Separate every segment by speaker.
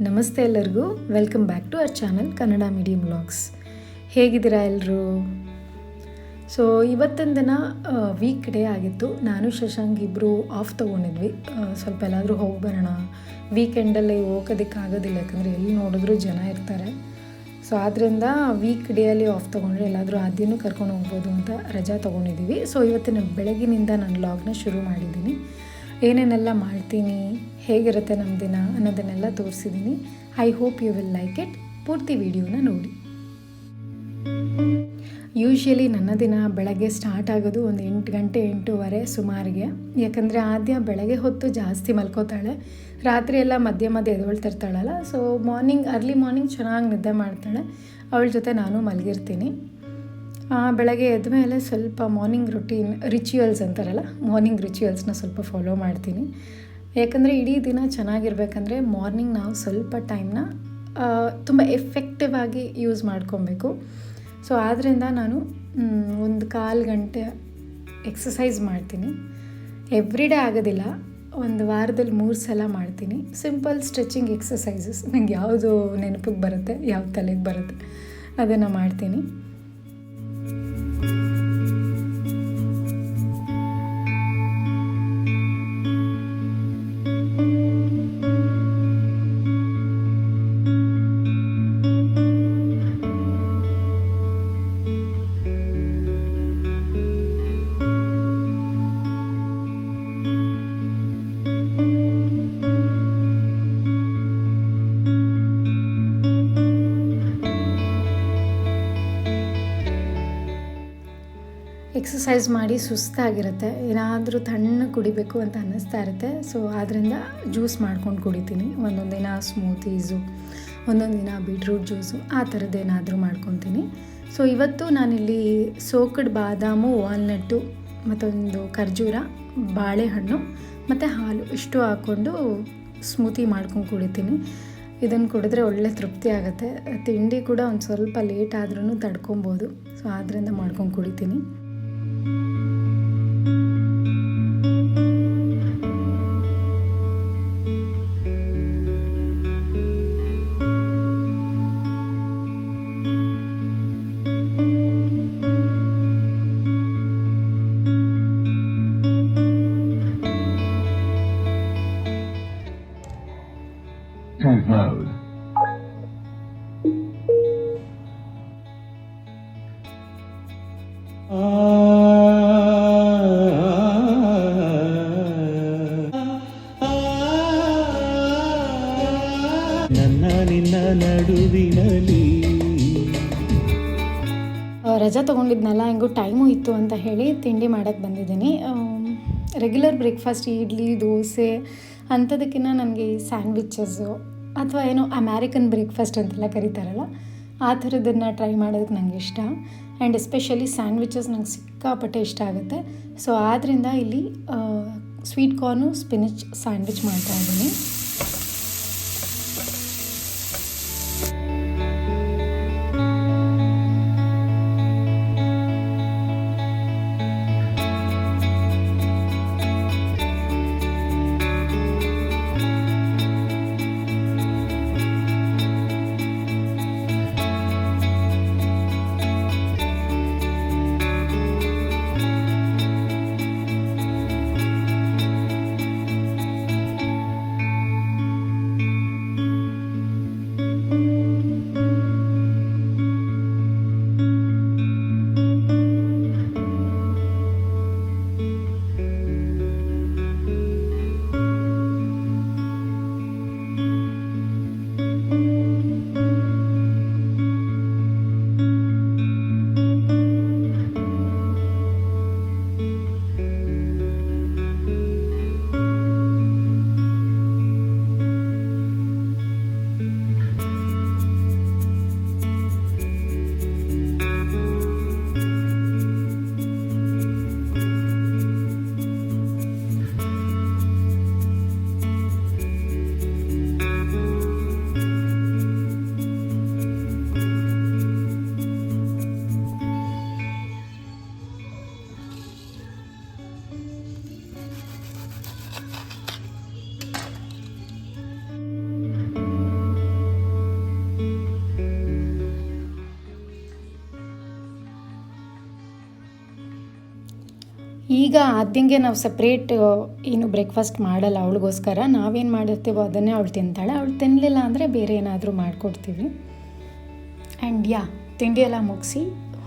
Speaker 1: ನಮಸ್ತೆ ಎಲ್ಲರಿಗೂ. Welcome back to our channel Kannada medium vlogs. ಹೇಗಿದ್ದೀರಾ ಎಲ್ಲರೂ? ಸೊ ಇವತ್ತಿನ ದಿನ ವೀಕ್ ಡೇ ಆಗಿತ್ತು. ನಾನು ಶಶಾಂಕ್ ಇಬ್ಬರು ಆಫ್ ತೊಗೊಂಡಿದ್ವಿ. ಸ್ವಲ್ಪ ಎಲ್ಲಾದರೂ ಹೋಗಿ ಬರೋಣ, ವೀಕೆಂಡಲ್ಲಿ ಹೋಗೋದಕ್ಕಾಗೋದಿಲ್ಲ, ಯಾಕಂದರೆ ಎಲ್ಲಿ ನೋಡಿದ್ರೂ ಜನ ಇರ್ತಾರೆ. ಸೊ ಆದ್ದರಿಂದ ವೀಕ್ ಡೇಯಲ್ಲಿ ಆಫ್ ತೊಗೊಂಡ್ರೆ ಎಲ್ಲಾದರೂ ಆದ್ಯನೂ ಕರ್ಕೊಂಡು ಹೋಗ್ಬೋದು ಅಂತ ರಜಾ ತೊಗೊಂಡಿದ್ದೀವಿ. ಸೊ ಇವತ್ತಿನ ಬೆಳಗಿನಿಂದ ನಾನು ವ್ಲಾಗ್ನ ಶುರು ಮಾಡಿದ್ದೀನಿ. ಏನೇನೆಲ್ಲ ಮಾಡ್ತೀನಿ, ಹೇಗಿರುತ್ತೆ ನಮ್ಮ ದಿನ ಅನ್ನೋದನ್ನೆಲ್ಲ ತೋರಿಸಿದ್ದೀನಿ. I hope you will like it. ಪೂರ್ತಿ ವಿಡಿಯೋನ ನೋಡಿ. ಯೂಶ್ವಲಿ ನನ್ನ ದಿನ ಬೆಳಗ್ಗೆ ಸ್ಟಾರ್ಟ್ ಆಗೋದು ಒಂದು 8 ಗಂಟೆ 8:15 ಸುಮಾರಿಗೆ. ಯಾಕಂದರೆ ಆದ್ಯ ಬೆಳಗ್ಗೆ ಹೊತ್ತು ಜಾಸ್ತಿ ಮಲ್ಕೋತಾಳೆ, ರಾತ್ರಿ ಎಲ್ಲ ಮಧ್ಯೆ ಎದ್ದೇಳ್ತಿರ್ತಾಳಲ್ಲ. ಸೊ ಅರ್ಲಿ ಮಾರ್ನಿಂಗ್ ಚೆನ್ನಾಗಿ ನಿದ್ದೆ ಮಾಡ್ತಾಳೆ. ಅವಳ ಜೊತೆ ನಾನು ಮಲಗಿರ್ತೀನಿ. ಬೆಳಗ್ಗೆ ಎದ್ದ ಮೇಲೆ ಸ್ವಲ್ಪ ಮಾರ್ನಿಂಗ್ ರುಟೀನ್ ರಿಚುವಲ್ಸ್ ಅಂತಾರಲ್ಲ, ಮಾರ್ನಿಂಗ್ ರಿಚುವಲ್ಸ್ನ ಸ್ವಲ್ಪ ಫಾಲೋ ಮಾಡ್ತೀನಿ. ಯಾಕಂದರೆ ಇಡೀ ದಿನ ಚೆನ್ನಾಗಿರ್ಬೇಕಂದ್ರೆ ಮಾರ್ನಿಂಗ್ ನಾವು ಸ್ವಲ್ಪ ಟೈಮ್ನ ತುಂಬ ಎಫೆಕ್ಟಿವ್ ಆಗಿ ಯೂಸ್ ಮಾಡ್ಕೊಬೇಕು. ಸೊ ಆದ್ದರಿಂದ ನಾನು 1/4 ಗಂಟೆ ಎಕ್ಸಸೈಸ್ ಮಾಡ್ತೀನಿ. ಎವ್ರಿ ಡೇ ಆಗೋದಿಲ್ಲ, ಒಂದು ವಾರದಲ್ಲಿ 3 ಸಲ ಮಾಡ್ತೀನಿ. ಸಿಂಪಲ್ ಸ್ಟ್ರೆಚಿಂಗ್ ಎಕ್ಸಸೈಸಸ್, ನಂಗೆ ಯಾವುದು ನೆನಪಿಗೆ ಬರುತ್ತೆ, ಯಾವ್ದು ತಲೆಗೆ ಬರುತ್ತೆ ಅದನ್ನು ಮಾಡ್ತೀನಿ. ಎಕ್ಸಸೈಸ್ ಮಾಡಿ ಸುಸ್ತಾಗಿರುತ್ತೆ, ಏನಾದರೂ ತಣ್ಣಗೆ ಕುಡಿಬೇಕು ಅಂತ ಅನ್ನಿಸ್ತಾ ಇರುತ್ತೆ. ಸೊ ಆದ್ದರಿಂದ ಜ್ಯೂಸ್ ಮಾಡ್ಕೊಂಡು ಕುಡಿತೀನಿ. ಒಂದೊಂದು ದಿನ ಸ್ಮೂತೀಸು, ಒಂದೊಂದು ದಿನ ಬೀಟ್ರೂಟ್ ಜ್ಯೂಸು, ಆ ಥರದ್ದೇನಾದರೂ ಮಾಡ್ಕೊತೀನಿ. ಸೊ ಇವತ್ತು ನಾನಿಲ್ಲಿ ಸೋಕ್ಡ್ ಬಾದಾಮು, ವಾಲ್ನಟ್ಟು, ಮತ್ತೊಂದು ಖರ್ಜೂರ, ಬಾಳೆಹಣ್ಣು ಮತ್ತು ಹಾಲು ಇಷ್ಟು ಹಾಕ್ಕೊಂಡು ಸ್ಮೂತಿ ಮಾಡ್ಕೊಂಡು ಕುಡಿತೀನಿ. ಇದನ್ನು ಕುಡಿದ್ರೆ ಒಳ್ಳೆ ತೃಪ್ತಿ ಆಗುತ್ತೆ. ತಿಂಡಿ ಕೂಡ ಒಂದು ಸ್ವಲ್ಪ ಲೇಟ್ ಆದ್ರೂ ತಡ್ಕೊಬೋದು. ಸೊ ಆದ್ದರಿಂದ ಮಾಡ್ಕೊಂಡು ಕುಡಿತೀನಿ.
Speaker 2: Mode. ನನ್ನ ನಿನ್ನ ನಡುವಿನಲ್ಲಿ
Speaker 1: ರಜಾ ತೊಗೊಂಡಿದ್ನಲ್ಲ, ಹೆಂಗೂ ಟೈಮು ಇತ್ತು ಅಂತ ಹೇಳಿ ತಿಂಡಿ ಮಾಡೋಕ್ಕೆ ಬಂದಿದ್ದೀನಿ. ರೆಗ್ಯುಲರ್ ಬ್ರೇಕ್ಫಾಸ್ಟ್ ಇಡ್ಲಿ, ದೋಸೆ ಅಂಥದಕ್ಕಿಂತ ನನಗೆ ಈ ಸ್ಯಾಂಡ್ವಿಚಸ್ಸು ಅಥವಾ ಏನೋ ಅಮೇರಿಕನ್ ಬ್ರೇಕ್ಫಾಸ್ಟ್ ಅಂತೆಲ್ಲ ಕರೀತಾರಲ್ಲ, ಆ ಥರದನ್ನು ಟ್ರೈ ಮಾಡೋದಕ್ಕೆ ನನಗೆ ಇಷ್ಟ. ಆ್ಯಂಡ್ ಎಸ್ಪೆಷಲಿ ಸ್ಯಾಂಡ್ವಿಚಸ್ ನಂಗೆ ಸಿಕ್ಕಾಪಟ್ಟೆ ಇಷ್ಟ ಆಗುತ್ತೆ. ಸೊ ಆದ್ದರಿಂದ ಇಲ್ಲಿ ಸ್ವೀಟ್ ಕಾರ್ನು ಸ್ಪಿನಿಚ್ ಸ್ಯಾಂಡ್ವಿಚ್ ಮಾಡ್ತಾಯಿದ್ದೀನಿ. ಈಗ ಆದ್ಯಂಗೆ ನಾವು ಸಪ್ರೇಟ್ ಏನು ಬ್ರೇಕ್ಫಾಸ್ಟ್ ಮಾಡಲ್ಲ ಅವಳಿಗೋಸ್ಕರ. ನಾವೇನು ಮಾಡಿರ್ತೀವೋ ಅದನ್ನೇ ಅವಳು ತಿಂತಾಳೆ. ಅವಳು ತಿನ್ನಲಿಲ್ಲ ಅಂದರೆ ಬೇರೆ ಏನಾದರೂ ಮಾಡಿಕೊಡ್ತೀವಿ. ಆ್ಯಂಡ್ ತಿಂಡಿ ಎಲ್ಲ ಮುಗಿಸಿ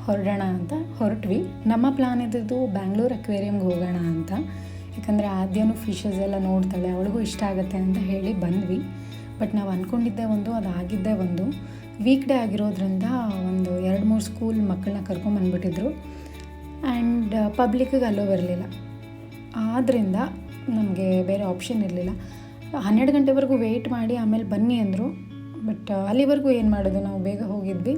Speaker 1: ಹೊರಡೋಣ ಅಂತ ಹೊರಟ್ವಿ. ನಮ್ಮ ಪ್ಲಾನ್ ಇದ್ದಿದ್ದು ಬ್ಯಾಂಗ್ಳೂರ್ ಅಕ್ವೇರಿಯಮ್ಗೆ ಹೋಗೋಣ ಅಂತ. ಯಾಕಂದರೆ ಆದ್ಯನೂ ಫಿಶಸ್ ಎಲ್ಲ ನೋಡ್ತಾಳೆ, ಅವಳಿಗೂ ಇಷ್ಟ ಆಗುತ್ತೆ ಅಂತ ಹೇಳಿ ಬಂದ್ವಿ. ಬಟ್ ನಾವು ಅಂದ್ಕೊಂಡಿದ್ದೆ ಒಂದು, ಅದಾಗಿದ್ದೇ ಒಂದು. ವೀಕ್ ಡೇ ಆಗಿರೋದ್ರಿಂದ ಒಂದು 2-3 ಸ್ಕೂಲ್ ಮಕ್ಕಳನ್ನ ಕರ್ಕೊಂಬಂದ್ಬಿಟ್ಟಿದ್ರು. ಆ್ಯಂಡ್ ಪಬ್ಲಿಕ್ಕಿಗೆ ಅಲ್ಲೋ ಬರಲಿಲ್ಲ. ಆದ್ದರಿಂದ ನಮಗೆ ಬೇರೆ ಆಪ್ಷನ್ ಇರಲಿಲ್ಲ. 12 ಗಂಟೆವರೆಗೂ ವೆಯ್ಟ್ ಮಾಡಿ ಆಮೇಲೆ ಬನ್ನಿ ಅಂದರು. ಬಟ್ ಅಲ್ಲಿವರೆಗೂ ಏನು ಮಾಡೋದು, ನಾವು ಬೇಗ ಹೋಗಿದ್ವಿ.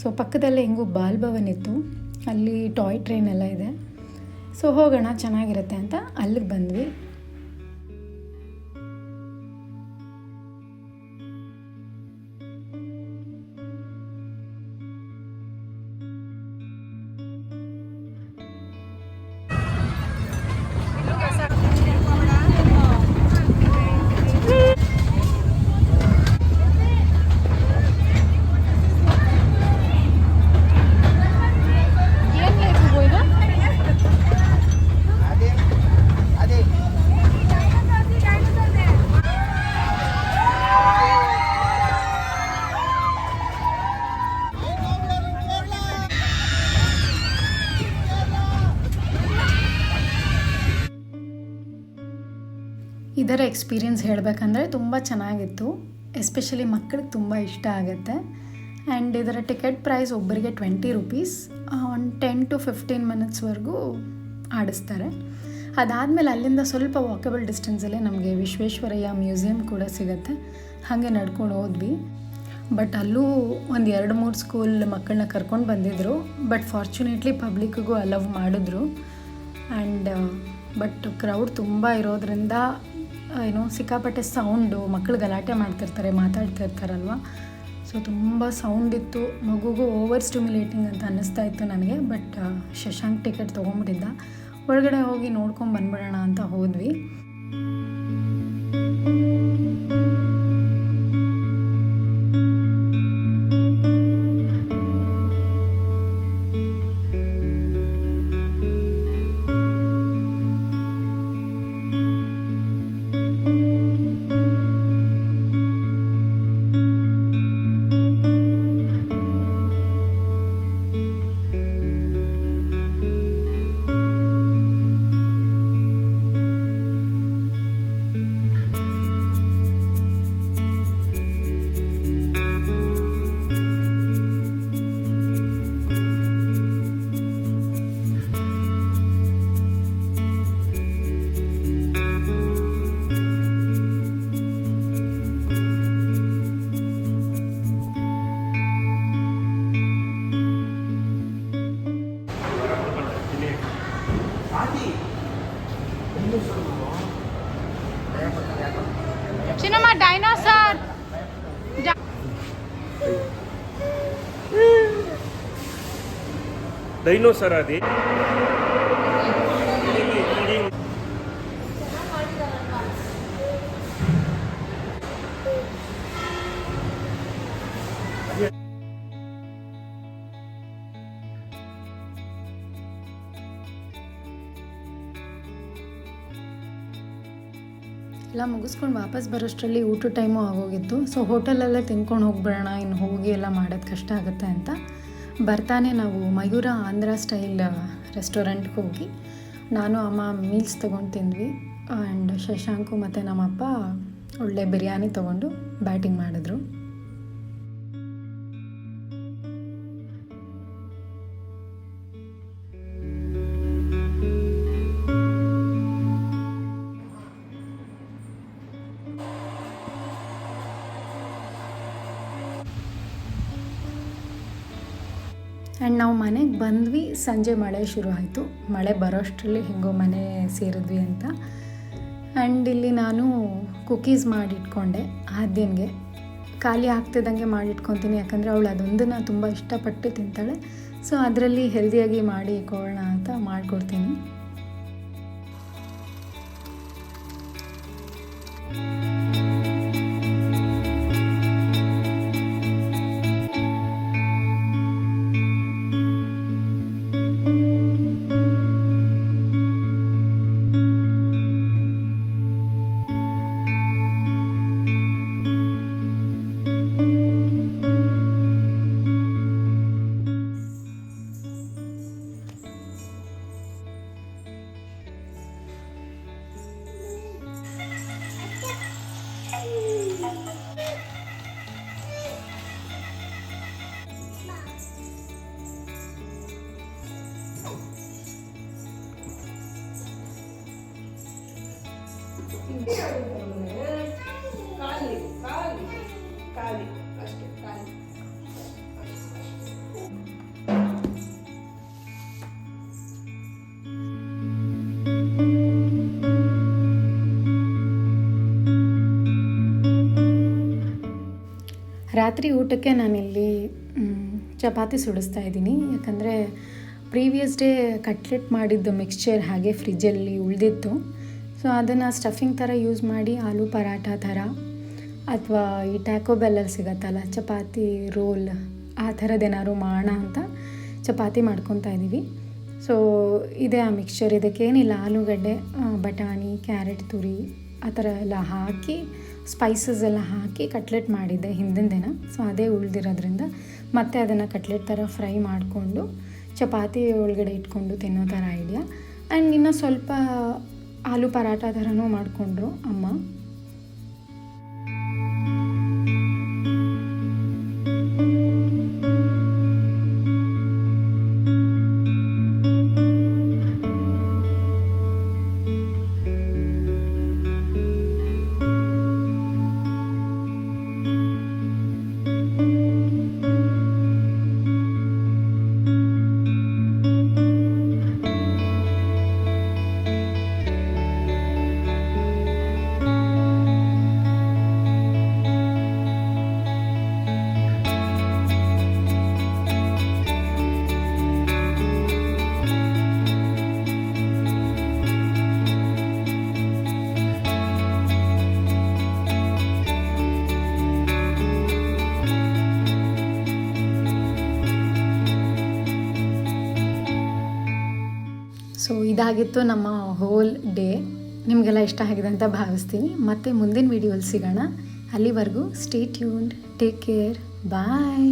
Speaker 1: ಸೊ ಪಕ್ಕದಲ್ಲೇ ಹೆಂಗೂ ಬಾಲ್ ಭವನ್ ಇತ್ತು, ಅಲ್ಲಿ ಟಾಯ್ ಟ್ರೈನ್ ಎಲ್ಲ ಇದೆ. ಸೊ ಹೋಗೋಣ ಚೆನ್ನಾಗಿರುತ್ತೆ ಅಂತ ಅಲ್ಲಿಗೆ ಬಂದ್ವಿ. ಇದರ ಎಕ್ಸ್ಪೀರಿಯೆನ್ಸ್ ಹೇಳಬೇಕಂದ್ರೆ ತುಂಬ ಚೆನ್ನಾಗಿತ್ತು. ಎಸ್ಪೆಷಲಿ ಮಕ್ಕಳಿಗೆ ತುಂಬ ಇಷ್ಟ ಆಗುತ್ತೆ. ಆ್ಯಂಡ್ ಇದರ ಟಿಕೆಟ್ ಪ್ರೈಸ್ ಒಬ್ಬರಿಗೆ 20 ರೂಪೀಸ್. ಒಂದು 10 to 15 ಮಿನಿಟ್ಸ್ವರೆಗೂ ಆಡಿಸ್ತಾರೆ. ಅದಾದಮೇಲೆ ಅಲ್ಲಿಂದ ಸ್ವಲ್ಪ ವಾಕಬಲ್ ಡಿಸ್ಟೆನ್ಸಲ್ಲೇ ನಮಗೆ ವಿಶ್ವೇಶ್ವರಯ್ಯ ಮ್ಯೂಸಿಯಂ ಕೂಡ ಸಿಗುತ್ತೆ. ಹಾಗೆ ನಡ್ಕೊಂಡು ಹೋದ್ವಿ. ಬಟ್ ಅಲ್ಲೂ ಒಂದು 2-3 ಸ್ಕೂಲ್ ಮಕ್ಕಳನ್ನ ಕರ್ಕೊಂಡು ಬಂದಿದ್ದರು. ಬಟ್ ಫಾರ್ಚುನೇಟ್ಲಿ ಪಬ್ಲಿಕ್ಕಿಗೂ ಅಲವ್ ಮಾಡಿದ್ರು. ಆ್ಯಂಡ್ ಬಟ್ ಕ್ರೌಡ್ ತುಂಬ ಇರೋದ್ರಿಂದ ಸಿಕ್ಕಾಪಟ್ಟೆ ಸೌಂಡು, ಮಕ್ಕಳು ಗಲಾಟೆ ಮಾಡ್ತಿರ್ತಾರೆ, ಮಾತಾಡ್ತಿರ್ತಾರಲ್ವ. ಸೊ ತುಂಬ ಸೌಂಡ್ ಇತ್ತು. ಮಗುಗೂ ಓವರ್ ಸ್ಟಿಮ್ಯುಲೇಟಿಂಗ್ ಅಂತ ಅನ್ನಿಸ್ತಾ ಇತ್ತು ನನಗೆ. ಬಟ್ ಶಶಾಂಕ್ ಟಿಕೆಟ್ ತೊಗೊಂಬಿಟ್ಟಿದ್ದ. ಒಳಗಡೆ ಹೋಗಿ ನೋಡ್ಕೊಂಡು ಬಂದ್ಬಿಡೋಣ ಅಂತ ಹೋದ್ವಿ.
Speaker 3: చిన్నమ్మ డైనోసార్
Speaker 4: ಡೈನೋಸರ್ అది
Speaker 1: ಎಲ್ಲ ಮುಗಿಸ್ಕೊಂಡು ವಾಪಸ್ ಬರೋಷ್ಟರಲ್ಲಿ ಊಟ ಟೈಮು ಆಗೋಗಿತ್ತು. ಸೊ ಹೋಟೆಲಲ್ಲೇ ತಿನ್ಕೊಂಡು ಹೋಗ್ಬಿಡೋಣ, ಇನ್ನು ಹೋಗಿ ಎಲ್ಲ ಮಾಡೋದು ಕಷ್ಟ ಆಗುತ್ತೆ ಅಂತ ಬರ್ತಾನೆ ನಾವು ಮಯೂರ ಆಂಧ್ರ ಸ್ಟೈಲ್ ರೆಸ್ಟೋರೆಂಟ್ಗೆ ಹೋಗಿ ನಾನು ಅಮ್ಮ ಮೀಲ್ಸ್ ತೊಗೊಂಡು ತಿಂದ್ವಿ. ಆ್ಯಂಡ್ ಶಶಾಂಕು ಮತ್ತು ನಮ್ಮಪ್ಪ ಒಳ್ಳೆ ಬಿರಿಯಾನಿ ತೊಗೊಂಡು ಬ್ಯಾಟಿಂಗ್ ಮಾಡಿದ್ರು. ಆ್ಯಂಡ್ ನಾವು ಮನೆಗೆ ಬಂದ್ವಿ. ಸಂಜೆ ಮಳೆ ಶುರು ಆಯಿತು. ಮಳೆ ಬರೋಷ್ಟರಲ್ಲಿ ಹೆಂಗೋ ಮನೆ ಸೇರಿದ್ವಿ ಅಂತ. ಆ್ಯಂಡ್ ಇಲ್ಲಿ ನಾನು ಕುಕೀಸ್ ಮಾಡಿಟ್ಕೊಂಡೆ. ಆದ್ಯನಿಗೆ ಖಾಲಿ ಆಗ್ತಿದ್ದಂಗೆ ಮಾಡಿಟ್ಕೊತೀನಿ, ಯಾಕಂದರೆ ಅವಳು ಅದೊಂದನ್ನು ತುಂಬ ಇಷ್ಟಪಟ್ಟು ತಿಂತಾಳೆ. ಸೊ ಅದರಲ್ಲಿ ಹೆಲ್ದಿಯಾಗಿ ಮಾಡಿ ಕೊಡೋಣ ಅಂತ ಮಾಡಿಕೊಡ್ತೀನಿ.
Speaker 4: ಖಾಲಿ ಅಷ್ಟೇ ಖಾಲಿ.
Speaker 1: ರಾತ್ರಿ ಊಟಕ್ಕೆ ನಾನಿಲ್ಲಿ ಚಪಾತಿ ಸುಡಿಸ್ತಾ ಇದ್ದೀನಿ. ಯಾಕಂದರೆ ಪ್ರೀವಿಯಸ್ ಡೇ ಕಟ್ಲೆಟ್ ಮಾಡಿದ್ದು ಮಿಕ್ಸ್ಚರ್ ಹಾಗೆ ಫ್ರಿಜ್ಜಲ್ಲಿ ಉಳಿದಿತ್ತು. ಸೊ ಅದನ್ನು ಸ್ಟಫಿಂಗ್ ಥರ ಯೂಸ್ ಮಾಡಿ ಆಲೂ ಪರಾಠ ಥರ ಅಥವಾ ಈ ಟ್ಯಾಕೋ ಬೆಲ್ಲಲ್ಲಿ ಸಿಗತ್ತಲ್ಲ ಚಪಾತಿ ರೋಲ್, ಆ ಥರದ್ದೇನಾದ್ರು ಮಾಡೋಣ ಅಂತ ಚಪಾತಿ ಮಾಡ್ಕೊತಾ ಇದ್ದೀವಿ. ಸೊ ಇದೇ ಆ ಮಿಕ್ಸ್ಚರ್. ಇದಕ್ಕೇನಿಲ್ಲ, ಆಲೂಗಡ್ಡೆ, ಬಟಾಣಿ, ಕ್ಯಾರೆಟ್ ತುರಿ ಆ ಥರ ಎಲ್ಲ ಹಾಕಿ ಸ್ಪೈಸಸ್ ಎಲ್ಲ ಹಾಕಿ ಕಟ್ಲೆಟ್ ಮಾಡಿದ್ದೆ ಹಿಂದಿನ ದಿನ. ಸೊ ಅದೇ ಉಳಿದಿರೋದ್ರಿಂದ ಮತ್ತೆ ಅದನ್ನು ಕಟ್ಲೆಟ್ ಥರ ಫ್ರೈ ಮಾಡಿಕೊಂಡು ಚಪಾತಿ ಒಳಗಡೆ ಇಟ್ಕೊಂಡು ತಿನ್ನೋ ಥರ ಐಡಿಯಾ. ಆ್ಯಂಡ್ ಇನ್ನೂ ಸ್ವಲ್ಪ ಆಲೂ ಪರಾಠ ಥರನೂ ಮಾಡಿಕೊಂಡ್ರು ಅಮ್ಮ. ಸೊ ಇದಾಗಿತ್ತು ನಮ್ಮ ಹೋಲ್ ಡೇ. ನಿಮಗೆಲ್ಲ ಇಷ್ಟ ಆಗಿದೆ ಅಂತ ಭಾವಿಸ್ತೀನಿ. ಮತ್ತೆ ಮುಂದಿನ ವೀಡಿಯೋಲಿ ಸಿಗೋಣ. ಅಲ್ಲಿವರೆಗೂ ಸ್ಟೇ ಟ್ಯೂನ್ಡ್, ಟೇಕ್ ಕೇರ್, ಬಾಯ್.